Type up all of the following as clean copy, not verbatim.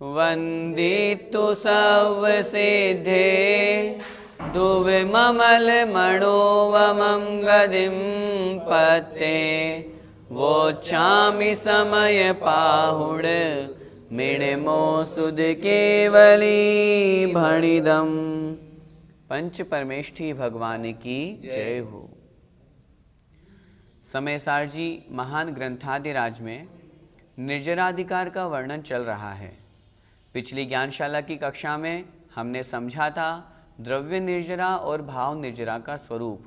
वन्दितु सर्वसिद्धे दुर्विमलमणोवमं गदिं पते वोच्छामि समय पाहुड मिणमो सुध केवली भणिदम। पंच परमेष्ठी भगवान की जय हो। समयसार जी महान ग्रंथादिराज में निर्जराधिकार का वर्णन चल रहा है। पिछली ज्ञानशाला की कक्षा में हमने समझा था द्रव्य निर्जरा और भाव निर्जरा का स्वरूप।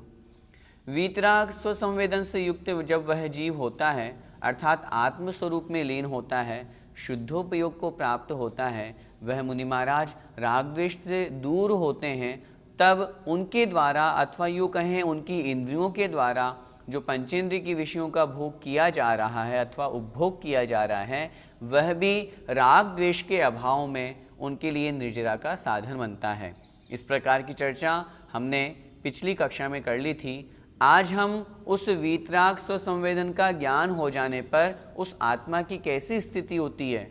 वीतराग स्वसंवेदन से युक्त जब वह जीव होता है अर्थात आत्म स्वरूप में लीन होता है, शुद्धोपयोग को प्राप्त होता है, वह मुनि महाराज राग द्वेष से दूर होते हैं, तब उनके द्वारा अथवा यूँ कहें उनकी इंद्रियों के द्वारा जो पंचेंद्रिय के विषयों का भोग किया जा रहा है अथवा उपभोग किया जा रहा है, वह भी राग द्वेष के अभाव में उनके लिए निर्जरा का साधन बनता है। इस प्रकार की चर्चा हमने पिछली कक्षा में कर ली थी। आज हम उस वीतराग स्वसंवेदन का ज्ञान हो जाने पर उस आत्मा की कैसी स्थिति होती है,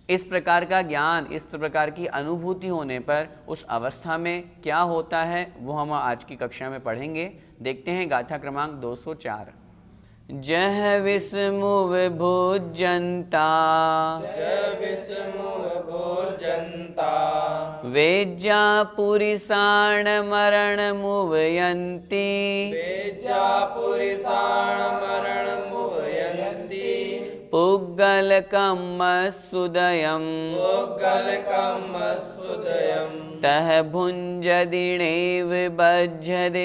इस प्रकार का ज्ञान, इस प्रकार की अनुभूति होने पर उस अवस्था में क्या होता है, वो हम आज की कक्षा में पढ़ेंगे। देखते हैं गाथा क्रमांक 204। जह विस्मुव भुजंता वेज्जा पुरिसाण मरण मुवयंती पुग्गलकम् सुदयम् तह भुञ्जदिणेव बज्झदेणानि।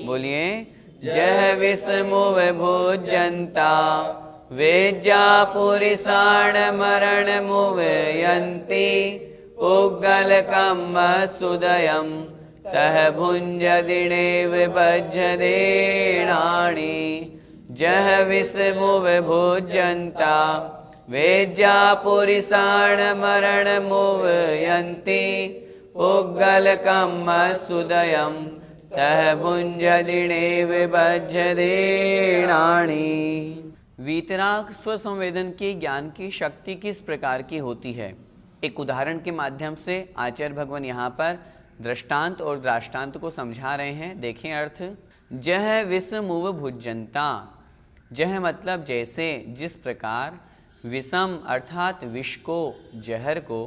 बोलिए। जह विस्मुव भुजंता वेज्जा पुरिसाण मरण मुवयन्ति पुग्गलकम् सुदयम् तह भुञ्जदिणेव बज्झदेणानि। जह विस्मुव भुजंता वेज्जा पुरिसाण मरण मुवयन्ति पुग्गलकम् सुदयम् तह भुञ्जदिणेव बज्झदेणानि। वीतराग स्वसंवेदन के ज्ञान की शक्ति किस प्रकार की होती है, एक उदाहरण के माध्यम से आचार्य भगवान यहाँ पर दृष्टांत और दृष्टांत को समझा रहे हैं। देखें अर्थ। जह विषमुव भुजंता, जह मतलब जैसे, जिस प्रकार, विषम अर्थात विष को, जहर को,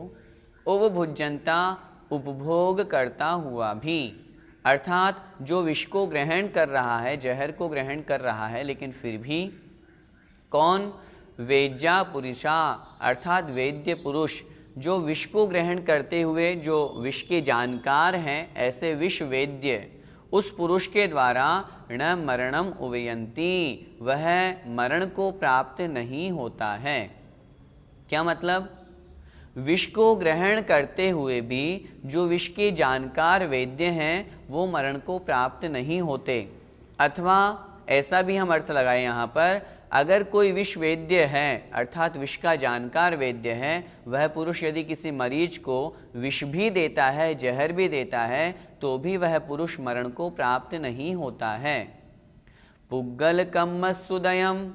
उव भुजंता उपभोग करता हुआ भी, अर्थात जो विष को ग्रहण कर रहा है, जहर को ग्रहण कर रहा है, लेकिन फिर भी कौन? वेज्जा पुरुषा अर्थात वेद्य पुरुष, जो विष को ग्रहण करते हुए जो विष के जानकार हैं, ऐसे विष वेद्य उस पुरुष के द्वारा न मरणम उवयंती, वह मरण को प्राप्त नहीं होता है। क्या मतलब? विष को ग्रहण करते हुए भी जो विष के जानकार वेद्य हैं वो मरण को प्राप्त नहीं होते। अथवा ऐसा भी हम अर्थ लगाए यहाँ पर, अगर कोई विष वेद्य है अर्थात विष का जानकार वेद्य है, वह पुरुष यदि किसी मरीज को विष भी देता है, जहर भी देता है, तो भी वह पुरुष मरण को प्राप्त नहीं होता है। पुग्गल सुदयम,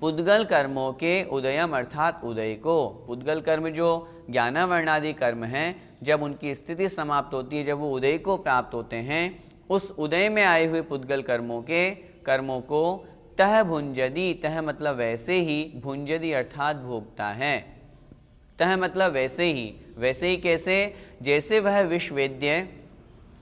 पुद्गल कर्मों के उदयम अर्थात उदय को, पुद्गल कर्म जो ज्ञानावर्णादि कर्म हैं, जब उनकी स्थिति समाप्त होती है, जब वो उदय को प्राप्त होते हैं, उस उदय में आए हुए पुद्गल कर्मों को तह भुंजदी, तह मतलब वैसे ही, भुंजदी अर्थात भोगता है। तह मतलब वैसे ही कैसे? जैसे वह विष वेद्य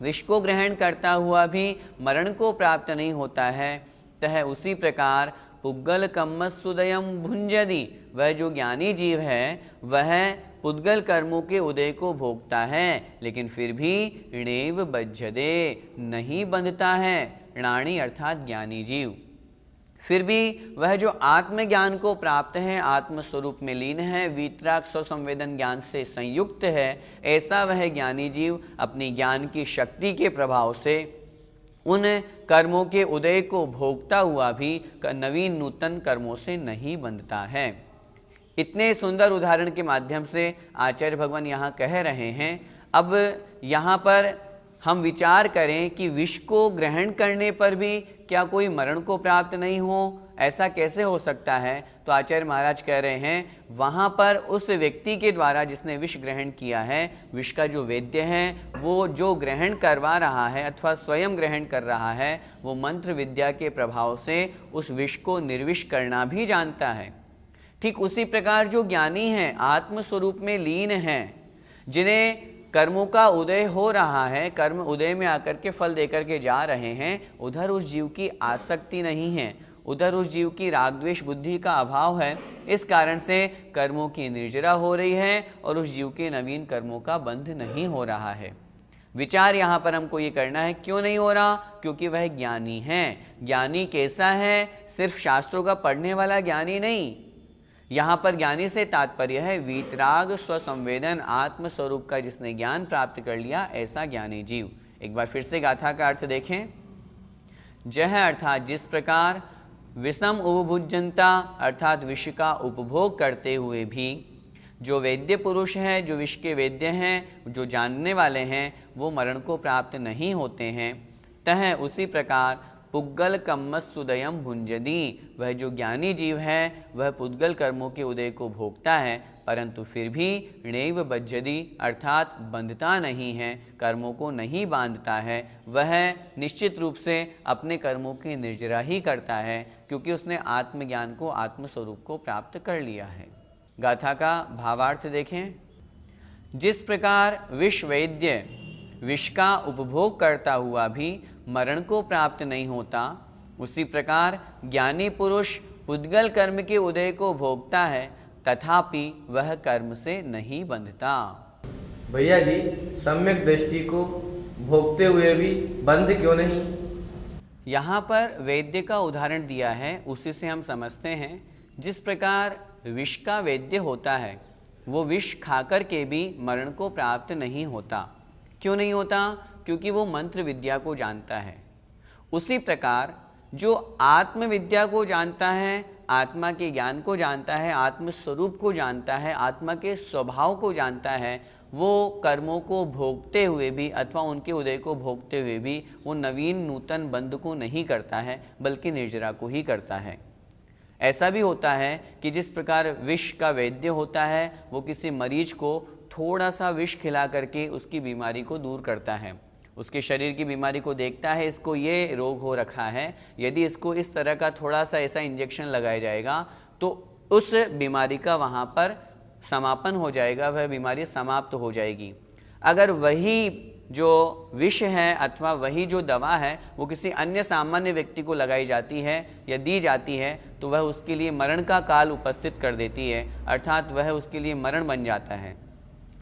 विष को ग्रहण करता हुआ भी मरण को प्राप्त नहीं होता है, तह उसी प्रकार पुग्गल कम्मसुदयम भुंजदी, वह जो ज्ञानी जीव है वह पुद्गल कर्मों के उदय को भोगता है, लेकिन फिर भी णेव बज्झदे, नहीं बंधता है। णाणी अर्थात ज्ञानी जीव, फिर भी वह जो आत्मज्ञान को प्राप्त है, आत्मस्वरूप में लीन है, वीतराग स्वसंवेदन ज्ञान से संयुक्त है, ऐसा वह ज्ञानी जीव अपनी ज्ञान की शक्ति के प्रभाव से उन कर्मों के उदय को भोगता हुआ भी नवीन नूतन कर्मों से नहीं बंधता है। इतने सुंदर उदाहरण के माध्यम से आचार्य भगवान यहाँ कह रहे हैं। अब यहाँ पर हम विचार करें कि विष को ग्रहण करने पर भी क्या कोई मरण को प्राप्त नहीं हो, ऐसा कैसे हो सकता है? तो आचार्य महाराज कह रहे हैं वहाँ पर उस व्यक्ति के द्वारा जिसने विष ग्रहण किया है, विष का जो वैद्य है वो जो ग्रहण करवा रहा है अथवा स्वयं ग्रहण कर रहा है, वो मंत्र विद्या के प्रभाव से उस विष को निर्विष करना भी जानता है। ठीक उसी प्रकार जो ज्ञानी हैं, आत्म स्वरूप में लीन हैं, जिन्हें कर्मों का उदय हो रहा है, कर्म उदय में आकर के फल देकर के जा रहे हैं, उधर उस जीव की आसक्ति नहीं है, उधर उस जीव की राग द्वेष बुद्धि का अभाव है। इस कारण से कर्मों की निर्जरा हो रही है और उस जीव के नवीन कर्मों का बंध नहीं हो रहा है। विचार यहाँ पर हमको ये करना है, क्यों नहीं हो रहा? क्योंकि वह ज्ञानी है। ज्ञानी कैसा है? सिर्फ शास्त्रों का पढ़ने वाला ज्ञानी नहीं। यहाँ पर ज्ञानी से तात्पर्य है वीतराग स्वसंवेदन आत्म स्वरूप का जिसने ज्ञान प्राप्त कर लिया, ऐसा ज्ञानी जीव। एक बार फिर से गाथा का अर्थ देखें। जह अर्थात जिस प्रकार, विषम उपभुजंता अर्थात विष का उपभोग करते हुए भी जो वैद्य पुरुष है, जो विष के वैद्य हैं, जो जानने वाले हैं, वो मरण को प्राप्त नहीं होते हैं। तह उसी प्रकार पुद्गल कम्मसुदयम भुंजदी, वह जो ज्ञानी जीव है वह पुद्गल कर्मों के उदय को भोगता है, परंतु फिर भी नैव बज्जदी अर्थात बंधता नहीं है, कर्मों को नहीं बांधता है। वह निश्चित रूप से अपने कर्मों की निर्जरा ही करता है, क्योंकि उसने आत्मज्ञान को, आत्मस्वरूप को प्राप्त कर लिया है। गाथा का भावार्थ देखें। जिस प्रकार विष वैद्य विष का उपभोग करता हुआ भी मरण को प्राप्त नहीं होता, उसी प्रकार ज्ञानी पुरुष पुद्गल कर्म के उदय को भोगता है, तथापि वह कर्म से नहीं बंधता। भैया जी, सम्यक दृष्टि को भोगते हुए भी बंध क्यों नहीं? यहाँ पर वैद्य का उदाहरण दिया है, उसी से हम समझते हैं जिस प्रकार विष का वैद्य होता है, वो विष खाकर के भी मरण को प्राप्त नहीं होता। क्यों नहीं होता? क्योंकि वो मंत्र विद्या को जानता है। उसी प्रकार जो आत्म विद्या को जानता है, आत्मा के ज्ञान को जानता है, आत्म स्वरूप को जानता है, आत्मा के स्वभाव को जानता है, वो कर्मों को भोगते हुए भी अथवा उनके उदय को भोगते हुए भी वो नवीन नूतन बंध को नहीं करता है, बल्कि निर्जरा को ही करता है। ऐसा भी होता है कि जिस प्रकार विष का वैद्य होता है, वो किसी मरीज को थोड़ा सा विष खिला करके उसकी बीमारी को दूर करता है, उसके शरीर की बीमारी को देखता है, इसको ये रोग हो रखा है, यदि इसको इस तरह का थोड़ा सा ऐसा इंजेक्शन लगाया जाएगा तो उस बीमारी का वहाँ पर समापन हो जाएगा, वह बीमारी समाप्त हो जाएगी। अगर वही जो विष है अथवा वही जो दवा है वो किसी अन्य सामान्य व्यक्ति को लगाई जाती है या दी जाती है, तो वह उसके लिए मरण का काल उपस्थित कर देती है, अर्थात वह उसके लिए मरण बन जाता है।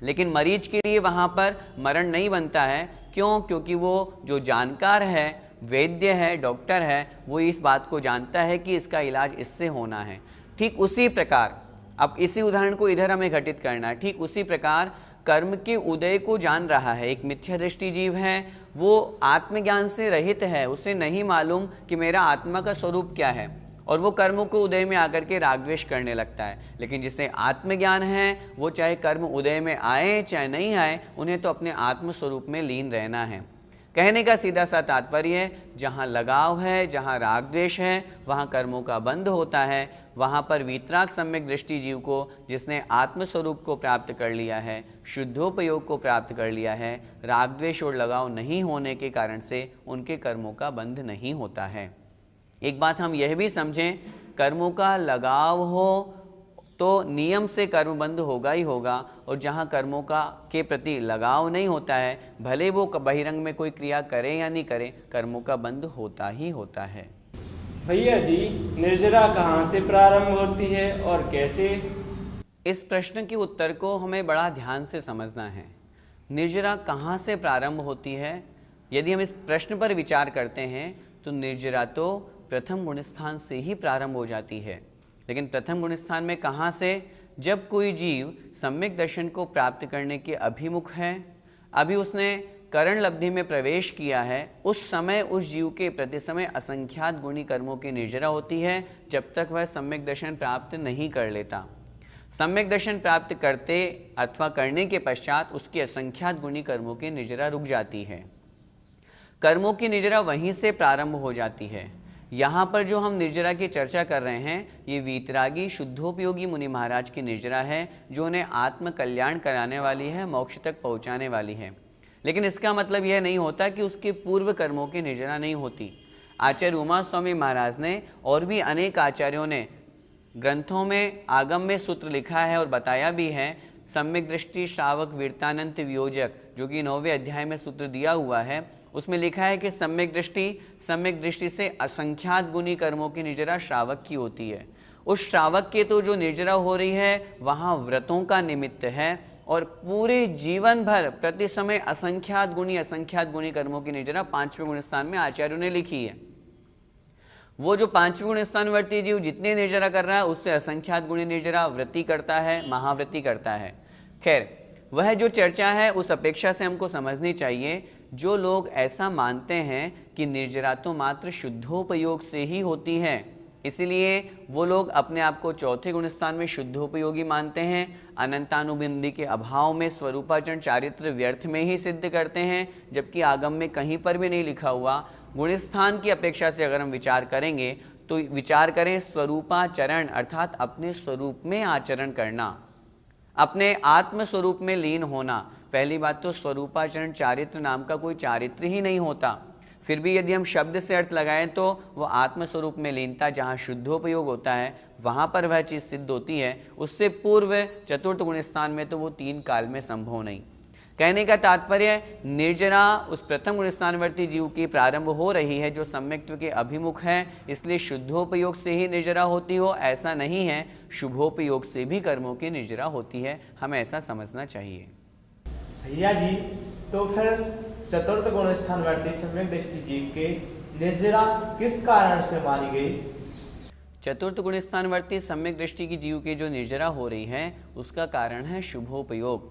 लेकिन मरीज के लिए वहाँ पर मरण नहीं बनता है। क्यों? क्योंकि वो जो जानकार है, वैद्य है, डॉक्टर है, वो इस बात को जानता है कि इसका इलाज इससे होना है। ठीक उसी प्रकार, अब इसी उदाहरण को इधर हमें घटित करना है, ठीक उसी प्रकार कर्म के उदय को जान रहा है एक मिथ्या दृष्टि जीव है, वो आत्मज्ञान से रहित है, उसे नहीं मालूम कि मेरा आत्मा का स्वरूप क्या है, और वो कर्मों को उदय में आकर के राग द्वेष करने लगता है। लेकिन जिसे आत्मज्ञान है, वो चाहे कर्म उदय में आए चाहे नहीं आए, उन्हें तो अपने आत्म स्वरूप में लीन रहना है। कहने का सीधा सा तात्पर्य है, जहाँ लगाव है, जहाँ राग द्वेष है, वहाँ कर्मों का बंध होता है। वहाँ पर वीतराग सम्यक दृष्टि जीव को, जिसने आत्मस्वरूप को प्राप्त कर लिया है, शुद्धोपयोग को प्राप्त कर लिया है, राग द्वेष और लगाव नहीं होने के कारण से उनके कर्मों का बंध नहीं होता है। एक बात हम यह भी समझें, कर्मों का लगाव हो तो नियम से कर्म बंद होगा ही होगा, और जहाँ कर्मों का के प्रति लगाव नहीं होता है, भले वो बहिरंग में कोई क्रिया करे या नहीं करे, कर्मों का बंद होता ही होता है। भैया जी, निर्जरा कहाँ से प्रारंभ होती है और कैसे? इस प्रश्न के उत्तर को हमें बड़ा ध्यान से समझना है। निर्जरा कहाँ से प्रारंभ होती है? यदि हम इस प्रश्न पर विचार करते हैं तो निर्जरा तो प्रथम गुणस्थान से ही प्रारंभ हो जाती है। लेकिन प्रथम गुणस्थान में कहाँ से? जब कोई जीव सम्यक दर्शन को प्राप्त करने के अभिमुख है, अभी उसने करण लब्धि में प्रवेश किया है, उस समय उस जीव के प्रति समय असंख्यात गुणी कर्मों की निर्जरा होती है, जब तक वह सम्यक दर्शन प्राप्त नहीं कर लेता। सम्यक दर्शन प्राप्त करते अथवा करने के पश्चात उसकी असंख्यात गुणी कर्मों की निर्जरा रुक जाती है। कर्मों की निर्जरा वहीं से प्रारंभ हो जाती है। यहाँ पर जो हम निर्जरा की चर्चा कर रहे हैं, ये वीतरागी शुद्धोपयोगी मुनि महाराज की निर्जरा है, जो उन्हें आत्म कल्याण कराने वाली है, मोक्ष तक पहुँचाने वाली है। लेकिन इसका मतलब यह नहीं होता कि उसके पूर्व कर्मों की निर्जरा नहीं होती। आचार्य उमा स्वामी महाराज ने और भी अनेक आचार्यों ने ग्रंथों में आगम में सूत्र लिखा है और बताया भी है। सम्यक दृष्टि श्रावक वीरतानंत वियोजक, जो कि 9वें अध्याय में सूत्र दिया हुआ है, उसमें लिखा है कि सम्यक दृष्टि से असंख्यात गुणी कर्मों की निर्जरा श्रावक की होती है। उस श्रावक के तो जो निर्जरा हो रही है वहाँ व्रतों का निमित्त है, और पूरे जीवन भर प्रति समय असंख्यात गुणी कर्मों की निर्जरा 5वें गुण स्थान में आचार्यों ने लिखी है। वो जो 5वें गुण स्थानवर्ती जीव जितने निर्जरा कर रहा है उससे असंख्यात गुणी निर्जरा व्रति करता है, महाव्रति करता है। खैर, वह जो चर्चा है उस अपेक्षा से हमको समझनी चाहिए। जो लोग ऐसा मानते हैं कि निर्जरा तो मात्र शुद्धोपयोग से ही होती है, इसलिए वो लोग अपने आप को चौथे गुण स्थान में शुद्धोपयोगी मानते हैं, अनंतानुबंधी के अभाव में स्वरूपाचरण चारित्र व्यर्थ में ही सिद्ध करते हैं, जबकि आगम में कहीं पर भी नहीं लिखा हुआ। गुण स्थान की अपेक्षा से अगर हम विचार करेंगे तो विचार करें स्वरूपाचरण, अर्थात अपने स्वरूप में आचरण करना, अपने आत्म स्वरूप में लीन होना। पहली बात तो स्वरूपाचरण चारित्र नाम का कोई चारित्र ही नहीं होता। फिर भी यदि हम शब्द से अर्थ लगाएं तो वो आत्मस्वरूप में लीनता, जहाँ शुद्धोपयोग होता है वहाँ पर वह चीज़ सिद्ध होती है। उससे पूर्व चतुर्थ गुण स्थान में तो वो 3 काल में संभव नहीं। कहने का तात्पर्य, निर्जरा उस प्रथम गुण स्थानवर्ती जीव की प्रारंभ हो रही है जो सम्यक्त्व के अभिमुख है, इसलिए शुद्धोपयोग से ही निर्जरा होती हो ऐसा नहीं है, शुभोपयोग से भी कर्मों की निर्जरा होती है। हमें ऐसा समझना चाहिए। भैया जी, तो फिर चतुर्थ गुण स्थानवर्ती सम्यक दृष्टि जीव के निर्जरा किस कारण से मानी गई? चतुर्थ गुण स्थानवर्ती सम्यक दृष्टि की जीव के जो निर्जरा हो रही है उसका कारण है शुभोपयोग।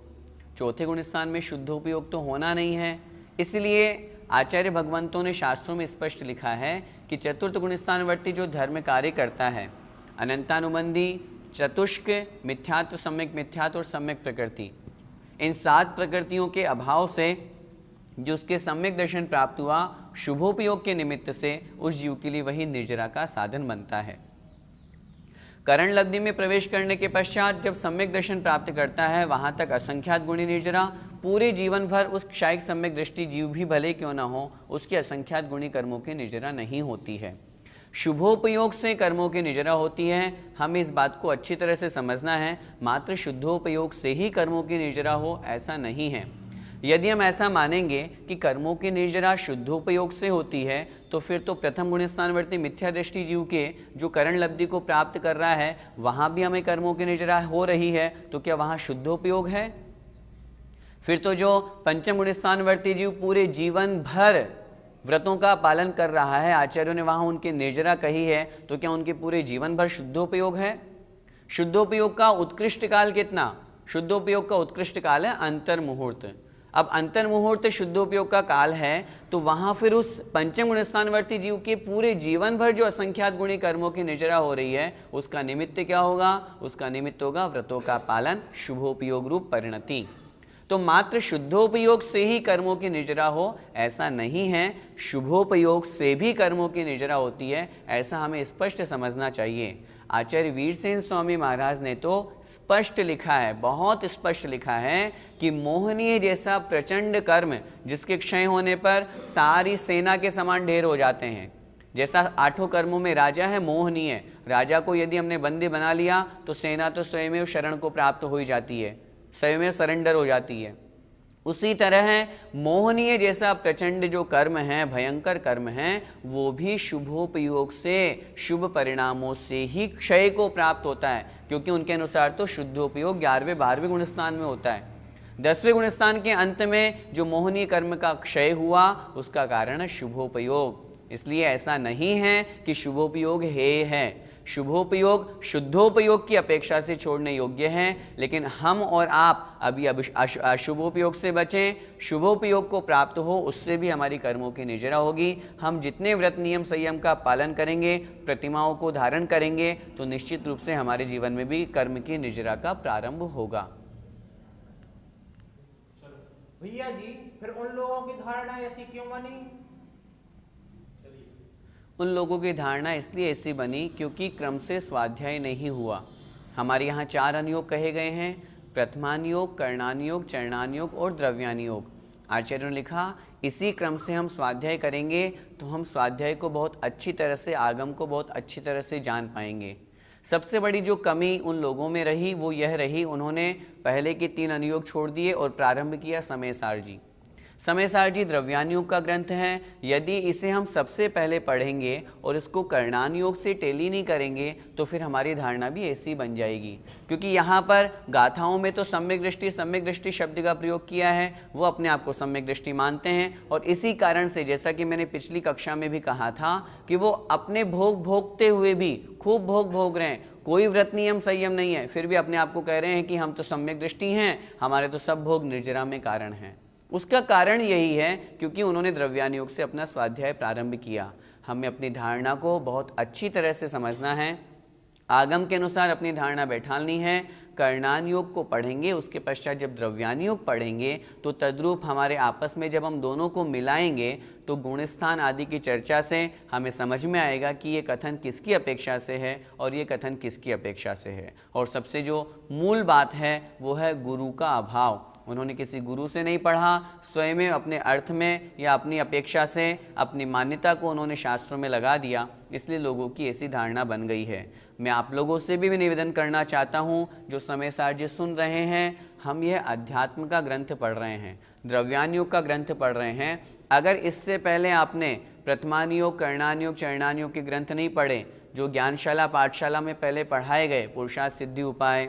चौथे गुण स्थान में शुद्धोपयोग तो होना नहीं है, इसलिए आचार्य भगवंतों ने शास्त्रों में स्पष्ट लिखा है कि चतुर्थ गुण स्थानवर्ती जो धर्म कार्य करता है, अनंतानुबंधी, चतुष्क, मिथ्यात्व, सम्यक मिथ्यात्व और सम्यक प्रकृति, इन 7 प्रकृतियों के अभाव से जो उसके सम्यक दर्शन प्राप्त हुआ, शुभोपयोग के निमित्त से उस जीव के लिए वही निर्जरा का साधन बनता है। करण लब्धि में प्रवेश करने के पश्चात जब सम्यक दर्शन प्राप्त करता है, वहां तक असंख्यात गुणी निर्जरा पूरे जीवन भर उस क्षायिक सम्यक दृष्टि जीव भी भले क्यों न हो, उसकी असंख्यात गुणी कर्मों की निर्जरा नहीं होती है। शुभोपयोग से कर्मों की निर्जरा होती है। हमें इस बात को अच्छी तरह से समझना है, मात्र शुद्धोपयोग से ही कर्मों की निर्जरा हो ऐसा नहीं है। यदि हम ऐसा मानेंगे कि कर्मों की निर्जरा शुद्धोपयोग से होती है, तो फिर तो प्रथम गुण स्थानवर्ती मिथ्या दृष्टि जीव के जो करण लब्धि को प्राप्त कर रहा है वहाँ भी हमें कर्मों की निर्जरा हो रही है, तो क्या वहाँ शुद्धोपयोग है? फिर तो जो पंचम गुण स्थानवर्ती जीव पूरे जीवन भर व्रतों का पालन कर रहा है, आचार्यों ने वहाँ उनकी निर्जरा कही है, तो क्या उनके पूरे जीवन भर शुद्धोपयोग है? शुद्धोपयोग का उत्कृष्ट काल कितना? शुद्धोपयोग का उत्कृष्ट काल है अंतर मुहूर्त। अब अंतर मुहूर्त शुद्धोपयोग का काल है, तो वहाँ फिर उस पंचम गुण स्थानवर्ती जीव के पूरे जीवन भर जो असंख्यात गुणी कर्मों की निर्जरा हो रही है, उसका निमित्त क्या होगा? उसका निमित्त होगा व्रतों का पालन, शुभोपयोग रूप परिणति। तो मात्र शुद्धोपयोग से ही कर्मों की निर्जरा हो ऐसा नहीं है, शुभोपयोग से भी कर्मों की निर्जरा होती है, ऐसा हमें स्पष्ट समझना चाहिए। आचार्य वीरसेन स्वामी महाराज ने तो स्पष्ट लिखा है, बहुत स्पष्ट लिखा है कि मोहनीय जैसा प्रचंड कर्म जिसके क्षय होने पर सारी सेना के समान ढेर हो जाते हैं, जैसा 8 कर्मों में राजा है मोहनीय, राजा को यदि हमने बंदी बना लिया तो सेना तो स्वयं शरण को प्राप्त हो ही जाती है, स्वयं सरेंडर हो जाती है। उसी तरह मोहनीय जैसा प्रचंड जो कर्म है, भयंकर कर्म है, वो भी शुभोपयोग से, शुभ परिणामों से ही क्षय को प्राप्त होता है, क्योंकि उनके अनुसार तो शुद्धोपयोग 11वें 12वें गुण स्थान में होता है। 10वें गुण स्थान के अंत में जो मोहनीय कर्म का क्षय हुआ उसका कारण है शुभोपयोग। इसलिए ऐसा नहीं है कि शुभोपयोग है। शुभोपयोग शुद्धोपयोग की अपेक्षा से छोड़ने योग्य है, लेकिन हम और आप अभी अशुभोपयोग से बचें, शुभोपयोग को प्राप्त हो उससे भी हमारी कर्मों की निर्जरा होगी। हम जितने व्रत नियम संयम का पालन करेंगे, प्रतिमाओं को धारण करेंगे, तो निश्चित रूप से हमारे जीवन में भी कर्म की निर्जरा का प्रारंभ होगा। भैया जी, फिर उन लोगों की धारणा ऐसी क्यों बनी? उन लोगों की धारणा इसलिए ऐसी बनी क्योंकि क्रम से स्वाध्याय नहीं हुआ। हमारे यहाँ 4 अनुयोग कहे गए हैं, प्रथमानुयोग, कर्णानुयोग, चरणानुयोग और द्रव्यानुयोग। आचार्यों ने लिखा इसी क्रम से हम स्वाध्याय करेंगे तो हम स्वाध्याय को बहुत अच्छी तरह से, आगम को बहुत अच्छी तरह से जान पाएंगे। सबसे बड़ी जो कमी उन लोगों में रही वो यह रही, उन्होंने पहले के 3 अनुयोग छोड़ दिए और प्रारंभ किया समयसार जी। समयसार जी द्रव्यानुयोग का ग्रंथ है। यदि इसे हम सबसे पहले पढ़ेंगे और इसको कर्णानुयोग से टेली नहीं करेंगे तो फिर हमारी धारणा भी ऐसी बन जाएगी, क्योंकि यहाँ पर गाथाओं में तो सम्यक दृष्टि शब्द का प्रयोग किया है, वो अपने आप को सम्यक दृष्टि मानते हैं। और इसी कारण से, जैसा कि मैंने पिछली कक्षा में भी कहा था, कि वो अपने भोग भोगते हुए भी खूब भोग भोग रहे हैं, कोई व्रत नियम संयम नहीं है, फिर भी अपने आप को कह रहे हैं कि हम तो सम्यक दृष्टि हैं, हमारे तो सब भोग निर्जरा में कारण हैं। उसका कारण यही है क्योंकि उन्होंने द्रव्यानुयोग से अपना स्वाध्याय प्रारंभ किया। हमें अपनी धारणा को बहुत अच्छी तरह से समझना है, आगम के अनुसार अपनी धारणा बैठानी है। कर्णानुयोग को पढ़ेंगे, उसके पश्चात जब द्रव्यानुयोग पढ़ेंगे तो तद्रूप हमारे आपस में जब हम दोनों को मिलाएंगे तो गुणस्थान आदि की चर्चा से हमें समझ में आएगा कि ये कथन किसकी अपेक्षा से है और ये कथन किसकी अपेक्षा से है। और सबसे जो मूल बात है वो है गुरु का अभाव। उन्होंने किसी गुरु से नहीं पढ़ा, स्वयं अपने अर्थ में या अपनी अपेक्षा से अपनी मान्यता को उन्होंने शास्त्रों में लगा दिया, इसलिए लोगों की ऐसी धारणा बन गई है। मैं आप लोगों से भी निवेदन करना चाहता हूँ, जो समयसार जी सुन रहे हैं, हम यह अध्यात्म का ग्रंथ पढ़ रहे हैं, द्रव्यानुयोग का ग्रंथ पढ़ रहे हैं। अगर इससे पहले आपने प्रथमानुयोग, कर्णानुयोग, चरणानुयोग के ग्रंथ नहीं पढ़े, जो ज्ञानशाला पाठशाला में पहले पढ़ाए गए, पुरुषार्थ सिद्धि उपाय,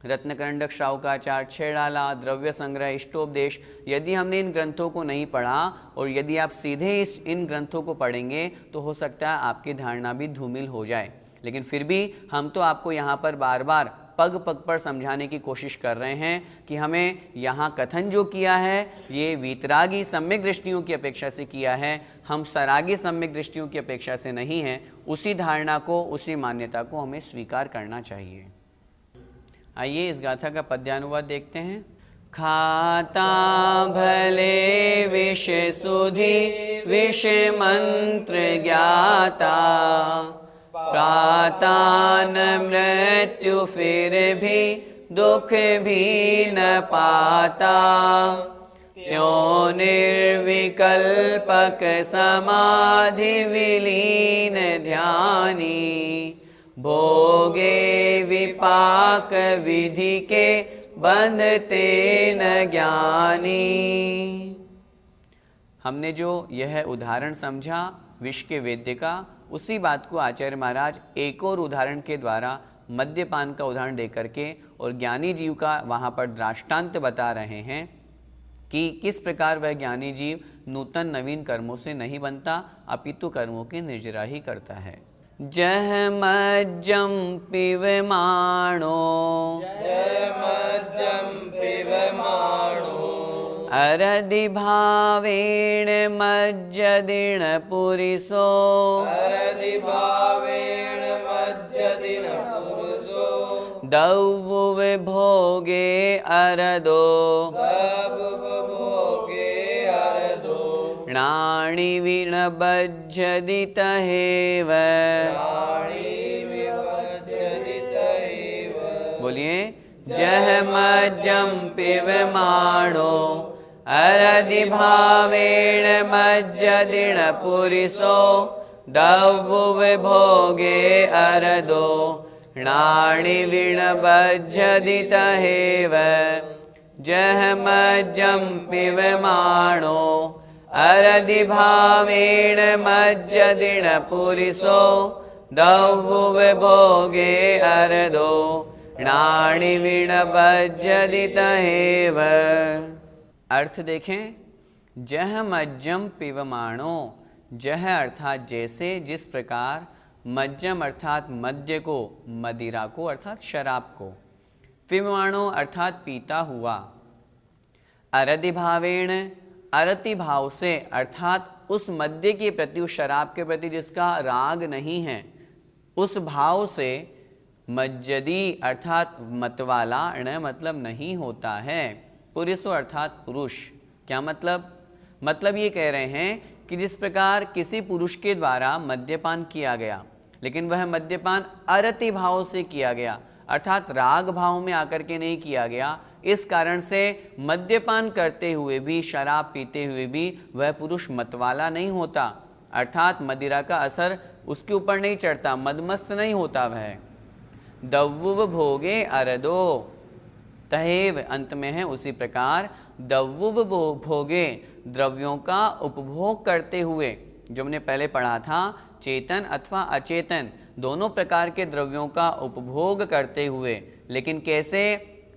रत्नकंडक, श्रावकाचार, छेड़ाला, द्रव्य संग्रह, इष्टोपदेश, यदि हमने इन ग्रंथों को नहीं पढ़ा और यदि आप सीधे इन ग्रंथों को पढ़ेंगे तो हो सकता है आपकी धारणा भी धूमिल हो जाए। लेकिन फिर भी हम तो आपको यहाँ पर बार बार पग पग पर समझाने की कोशिश कर रहे हैं कि हमें यहाँ कथन जो किया है ये वीतरागी सम्यक दृष्टियों की अपेक्षा से किया है, हम सरागी सम्यक दृष्टियों की अपेक्षा से नहीं है। उसी धारणा को, उसी मान्यता को हमें स्वीकार करना चाहिए। आइए इस गाथा का पद्यानुवाद देखते हैं। खाता भले विष सुधि विष मंत्र ज्ञाता, प्राता न मृत्यु फिर भी दुख भी न पाता, त्यों निर्विकल्पक समाधि विलीन ध्यानी, भोगे विपाक विधि के बंधते न ज्ञानी। हमने जो यह उदाहरण समझा विष के वेद्य का, उसी बात को आचार्य महाराज एक और उदाहरण के द्वारा मद्यपान का उदाहरण देकर के और ज्ञानी जीव का वहाँ पर दृष्टांत बता रहे हैं कि किस प्रकार वह ज्ञानी जीव नूतन नवीन कर्मों से नहीं बनता, अपितु कर्मों की निर्जरा ही करता है। जह मज्जम पिबमाणो, अरधि भावेण मज्जदिन पुरिसो, दौव भोगे अरदो, नाणी विनबज्जदित हेव। बोलिए, जह मज्जम पिबमाणो, अरधि भावेण मज्जदिन पुरिसो, दौव भोगे अरदो, नाणी विनबज्जदित हेव। जह मज्जम पिबमाणो, अरधि भावेण मज्जदिन पुरिसो, दौव भोगे अरदो, नाणी विनबज्जदित हेव। अर्थ देखें, जह मज्जम पिबमाणो, जह अर्थात जैसे, जिस प्रकार, मज्जम अर्थात मद्य को, मदिरा को अर्थात शराब को, पिबमाणो अर्थात पीता हुआ, अरधि भावेण अरति भाव से अर्थात उस मद्य के प्रति, उस शराब के प्रति जिसका राग नहीं है, उस भाव से, मज्जदी अर्थात मतवाला, न मतलब नहीं होता है, पुरुषो अर्थात पुरुष। क्या मतलब? मतलब ये कह रहे हैं कि जिस प्रकार किसी पुरुष के द्वारा मद्यपान किया गया, लेकिन वह मद्यपान अरति भाव से किया गया, अर्थात राग भाव में आकर के नहीं किया गया। इस कारण से मद्यपान करते हुए भी, शराब पीते हुए भी वह पुरुष मतवाला नहीं होता, अर्थात मदिरा का असर उसके ऊपर नहीं चढ़ता, मदमस्त नहीं होता वह। दव्वुव भोगे अरदो, तहेव अंत में है उसी प्रकार दव्वुव भोगे, द्रव्यों का उपभोग करते हुए, जो हमने पहले पढ़ा था, चेतन अथवा अचेतन दोनों प्रकार के द्रव्यों का उपभोग करते हुए, लेकिन कैसे?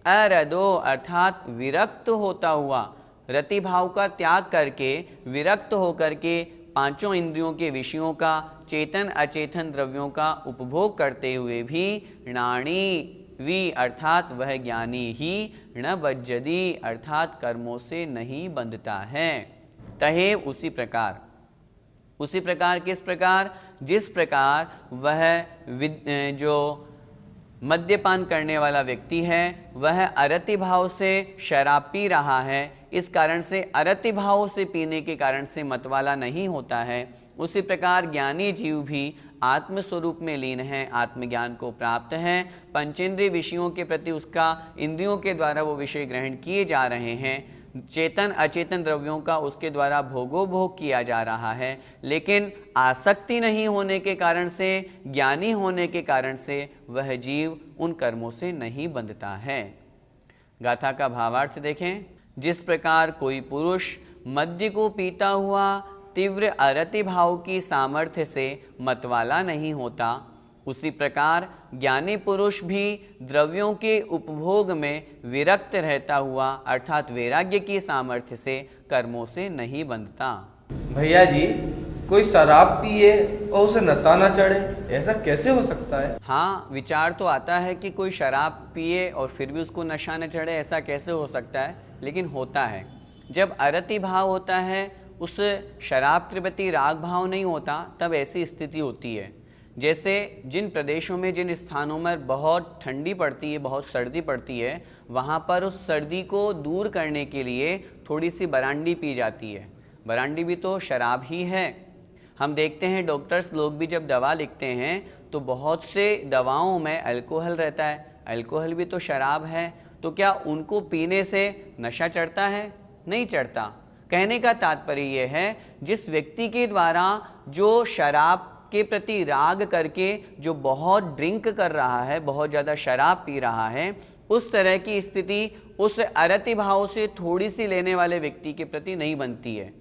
अरदो अर्थात विरक्त होता हुआ, रति भाव का त्याग करके विरक्त होकर के पांचों इंद्रियों के विषयों का, चेतन अचेतन द्रव्यों का उपभोग करते हुए भी नाणी वी अर्थात वह ज्ञानी ही न बज्जदी अर्थात कर्मों से नहीं बंधता है। तहेव उसी प्रकार, उसी प्रकार किस प्रकार? जिस प्रकार वह जो मद्यपान करने वाला व्यक्ति है वह अरति भाव से शराब पी रहा है, इस कारण से अरति भाव से पीने के कारण से मतवाला नहीं होता है, उसी प्रकार ज्ञानी जीव भी आत्मस्वरूप में लीन है, आत्मज्ञान को प्राप्त है, पंचेंद्रिय विषयों के प्रति उसका इंद्रियों के द्वारा वो विषय ग्रहण किए जा रहे हैं, चेतन अचेतन द्रव्यों का उसके द्वारा भोगोभोग किया जा रहा है, लेकिन आसक्ति नहीं होने के कारण से, ज्ञानी होने के कारण से वह जीव उन कर्मों से नहीं बंधता है। गाथा का भावार्थ देखें। जिस प्रकार कोई पुरुष मद्य को पीता हुआ तीव्र अरति भाव की सामर्थ्य से मतवाला नहीं होता, उसी प्रकार ज्ञानी पुरुष भी द्रव्यों के उपभोग में विरक्त रहता हुआ अर्थात वैराग्य की सामर्थ्य से कर्मों से नहीं बंधता। भैया जी, कोई शराब पिए और उसे नशा न चढ़े, ऐसा कैसे हो सकता है? हाँ, विचार तो आता है कि कोई शराब पिए और फिर भी उसको नशा न चढ़े, ऐसा कैसे हो सकता है, लेकिन होता है। जब अरति भाव होता है, उस शराब के प्रति राग भाव नहीं होता, तब ऐसी स्थिति होती है। जैसे जिन प्रदेशों में, जिन स्थानों में बहुत ठंडी पड़ती है, बहुत सर्दी पड़ती है, वहाँ पर उस सर्दी को दूर करने के लिए थोड़ी सी बरांडी पी जाती है। बरांडी भी तो शराब ही है। हम देखते हैं डॉक्टर्स लोग भी जब दवा लिखते हैं तो बहुत से दवाओं में अल्कोहल रहता है, अल्कोहल भी तो शराब है, तो क्या उनको पीने से नशा चढ़ता है? नहीं चढ़ता। कहने का तात्पर्य यह है, जिस व्यक्ति के द्वारा जो शराब के प्रति राग करके जो बहुत ड्रिंक कर रहा है, बहुत ज़्यादा शराब पी रहा है, उस तरह की स्थिति उस अरति भाव से थोड़ी सी लेने वाले व्यक्ति के प्रति नहीं बनती है।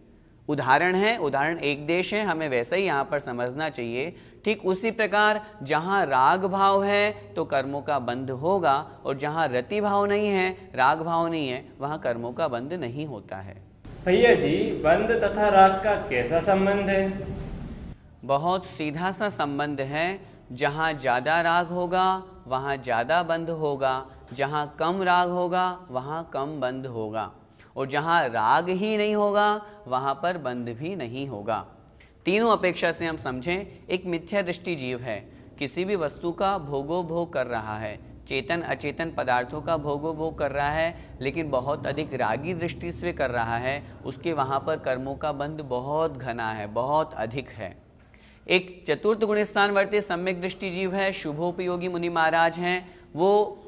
उदाहरण है, उदाहरण एक देश है, हमें वैसा ही यहाँ पर समझना चाहिए। ठीक उसी प्रकार जहाँ राग भाव है तो कर्मों का बंध होगा, और जहाँ रति भाव नहीं है, राग भाव नहीं है, वहाँ कर्मों का बंध नहीं होता है। भैया जी, बंध तथा राग का कैसा संबंध है? बहुत सीधा सा संबंध है। जहाँ ज़्यादा राग होगा वहाँ ज़्यादा बंध होगा, जहाँ कम राग होगा वहाँ कम बंध होगा, और जहाँ राग ही नहीं होगा वहाँ पर बंध भी नहीं होगा। तीनों अपेक्षा से हम समझें, एक मिथ्या दृष्टि जीव है, किसी भी वस्तु का भोगोभोग कर रहा है, चेतन अचेतन पदार्थों का भोगोभोग कर रहा है, लेकिन बहुत अधिक रागी दृष्टि से कर रहा है, उसके वहाँ पर कर्मों का बंध बहुत घना है, बहुत अधिक है। एक चतुर्थ गुण स्थानवर्ती सम्यक दृष्टि जीव है, शुभोपयोगी मुनि महाराज हैं, वो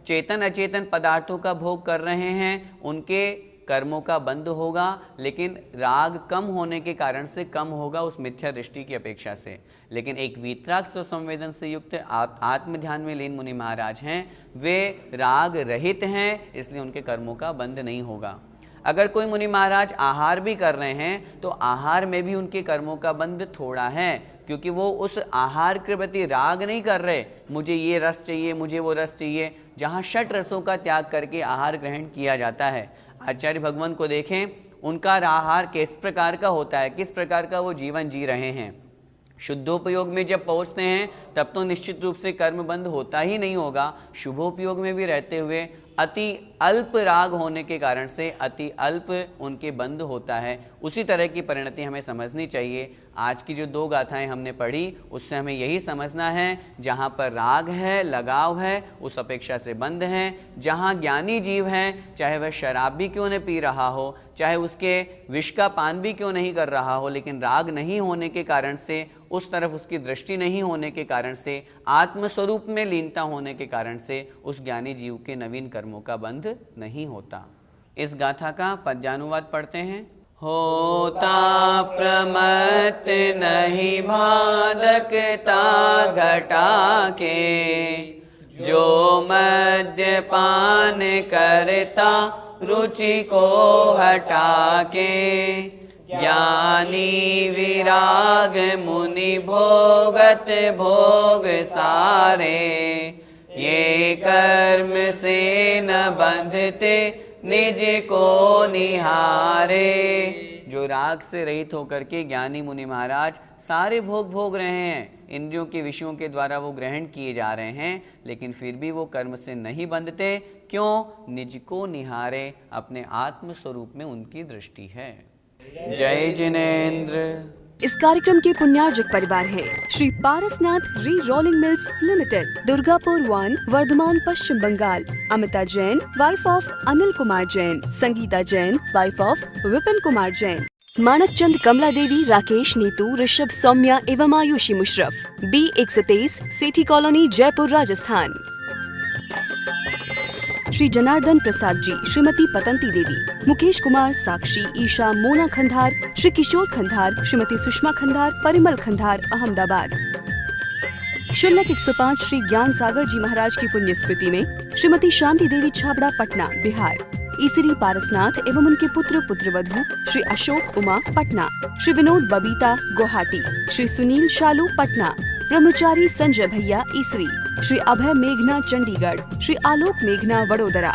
चेतन अचेतन पदार्थों का भोग कर रहे हैं, उनके कर्मों का बंध होगा, लेकिन राग कम होने के कारण से कम होगा उस मिथ्या दृष्टि की अपेक्षा से। लेकिन एक वीतराग स्वसंवेदन से युक्त आत्म ध्यान में लीन मुनि महाराज हैं, वे राग रहित हैं, इसलिए उनके कर्मों का बंध नहीं होगा। अगर कोई मुनि महाराज आहार भी कर रहे हैं तो आहार में भी उनके कर्मों का बंध थोड़ा है, क्योंकि वो उस आहार के प्रति राग नहीं कर रहे, मुझे ये रस चाहिए, मुझे वो रस चाहिए। जहाँ षट रसों का त्याग करके आहार ग्रहण किया जाता है, आचार्य भगवान को देखें, उनका आहार किस प्रकार का होता है, किस प्रकार का वो जीवन जी रहे हैं। शुद्धोपयोग में जब पहुँचते हैं तब तो निश्चित रूप से कर्म बंद होता ही नहीं होगा। शुभोपयोग में भी रहते हुए अति अल्प राग होने के कारण से अति अल्प उनके बंध होता है। उसी तरह की परिणति हमें समझनी चाहिए। आज की जो 2 गाथाएं हमने पढ़ी उससे हमें यही समझना है, जहाँ पर राग है, लगाव है, उस अपेक्षा से बंध है। जहाँ ज्ञानी जीव है, चाहे वह शराब भी क्यों न पी रहा हो, चाहे उसके विष का पान भी क्यों नहीं कर रहा हो, लेकिन राग नहीं होने के कारण से, उस तरफ उसकी दृष्टि नहीं होने के कारण से, आत्मस्वरूप में लीनता होने के कारण से उस ज्ञानी जीव के नवीन कर्मों का बंध नहीं होता। इस गाथा का पद्यानुवाद पढ़ते हैं। होता प्रमत्त नहीं मादकता घटा के, जो मद्यपान करता रुचि को हटा के, ज्ञानी विराग मुनि भोगत भोग सारे, ये कर्म से न बंधते निज को निहारे। जो राग से रहित होकर के ज्ञानी मुनि महाराज सारे भोग भोग रहे हैं, इंद्रियों के विषयों के द्वारा वो ग्रहण किए जा रहे हैं, लेकिन फिर भी वो कर्म से नहीं बंधते। क्यों? निज को निहारे, अपने आत्म स्वरूप में उनकी दृष्टि है। जय जिनेन्द्र। इस कार्यक्रम के पुण्यार्जक परिवार है Shri Parasnath re rolling mills limited, Durgapur 1, Bardhaman, Paschim Bangal. Amita Jain, wife of Anil Kumar Jain. Sangeeta Jain, wife of Vipin Kumar Jain. Manak Chand, Kamala Devi, Rakesh, Neetu, Rishabh, Saumya एवं आयुषी मुशरफ। B123, Sethi colony, Jaipur, Rajasthan. श्री जनार्दन प्रसाद जी, श्रीमती पतंती देवी, मुकेश कुमार, साक्षी, ईशा, मोना खंधार, श्री किशोर खंधार, श्रीमती सुषमा खंधार, परिमल खंधार, अहमदाबाद। शुल्लक 105 श्री ज्ञान सागर जी महाराज की पुण्य स्मृति में श्रीमती शांति देवी छाबड़ा, पटना, बिहार। ईसरी पारसनाथ एवं उनके पुत्र पुत्रवधू श्री अशोक उमा, पटना। श्री विनोद बबीता, गुवाहाटी। श्री सुनील शालू, पटना। ब्रह्मचारी संजय भैया, ईसरी। श्री अभय मेघना, चंडीगढ़। श्री आलोक मेघना, वडोदरा।